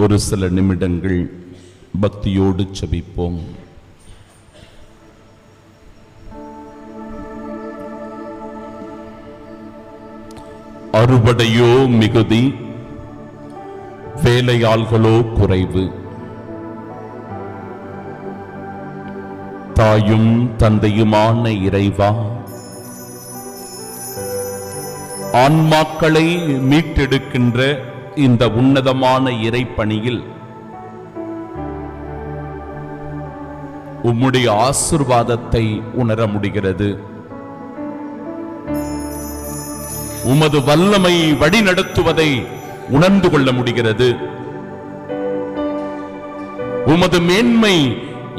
ஒரு சில நிமிடங்கள் பக்தியோடு ஜெபிப்போம். அறுவடையோ மிகுதி, வேலையாள்களோ குறைவு. தாயும் தந்தையுமான இறைவா, ஆன்மாக்களை மீட்டெடுக்கின்ற இந்த உன்னதமான இறைப்பணியில் உம்முடைய ஆசீர்வாதத்தை உணர முடிகிறது. உமது வல்லமை வழிநடத்துவதை உணர்ந்து கொள்ள முடிகிறது. உமது மேன்மை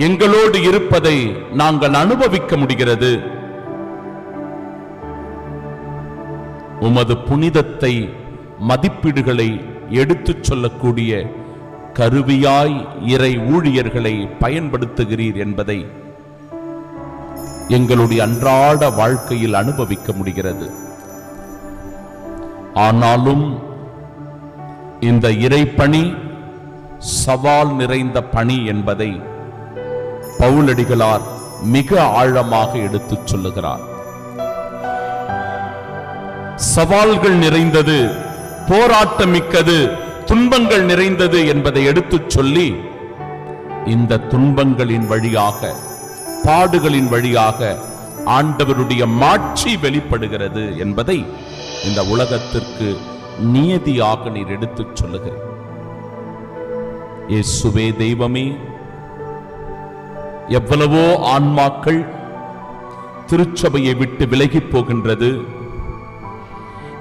எங்களோடு இருப்பதை நாங்கள் அனுபவிக்க முடிகிறது. உமது புனிதத்தை, மதிப்பீடுகளை எடுத்துச் சொல்லக்கூடிய கருவியாய் இறை ஊழியர்களை பயன்படுத்துகிறீர் என்பதை எங்களுடைய அன்றாட வாழ்க்கையில் அனுபவிக்க முடிகிறது. ஆனாலும் இந்த இறைப்பணி சவால் நிறைந்த பணி என்பதை பவுலடிகளார் மிக ஆழமாக எடுத்துச் சொல்லுகிறார். சவால்கள் நிறைந்தது, போராட்டமிக்கது, துன்பங்கள் நிறைந்தது என்பதை எடுத்துச் சொல்லி, இந்த துன்பங்களின் வழியாக, பாடுகளின் வழியாக ஆண்டவருடைய மாட்சி வெளிப்படுகிறது என்பதை இந்த உலகத்திற்கு நியதியாக நீர் எடுத்துச் சொல்லுகிறீர். இயேசுவே தெய்வமே, எவ்வளவோ ஆன்மாக்கள் திருச்சபையை விட்டு விலகி போகின்றது.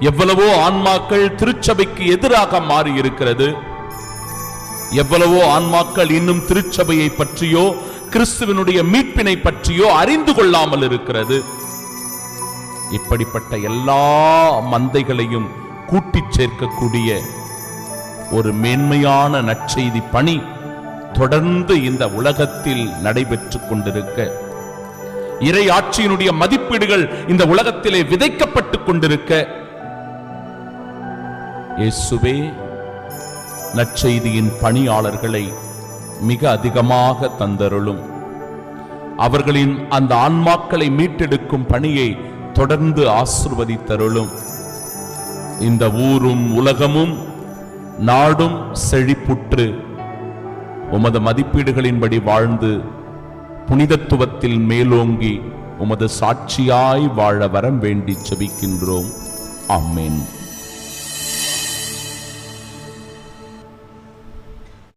எவ்வளவோ ஆன்மாக்கள் திருச்சபைக்கு எதிராக மாறி இருக்கிறது. எவ்வளவோ ஆன்மாக்கள் இன்னும் திருச்சபையை பற்றியோ கிறிஸ்துவினுடைய மீட்பினை பற்றியோ அறிந்து கொள்ளாமல் இருக்கிறது. இப்படிப்பட்ட எல்லா மந்தைகளையும் கூட்டிச் சேர்க்கக்கூடிய ஒரு மேன்மையான நற்செய்தி பணி தொடர்ந்து இந்த உலகத்தில் நடைபெற்றுக் கொண்டிருக்க, இறை ஆட்சியினுடைய மதிப்பீடுகள் இந்த உலகத்திலே விதைக்கப்பட்டுக் கொண்டிருக்க, இயேசுவே நற்செய்தியின் பணியாளர்களை மிக அதிகமாக தந்தருளும். அவர்களின் அந்த ஆன்மாக்களை மீட்டெடுக்கும் பணியை தொடர்ந்து ஆசீர்வதித்தருளும். இந்த ஊரும் உலகமும் நாடும் செழிப்புற்று உமது மதிப்பீடுகளின்படி வாழ்ந்து புனிதத்துவத்தில் மேலோங்கி உமது சாட்சியாய் வாழ வரம் வேண்டி ஜெபிக்கின்றோம். ஆமென்.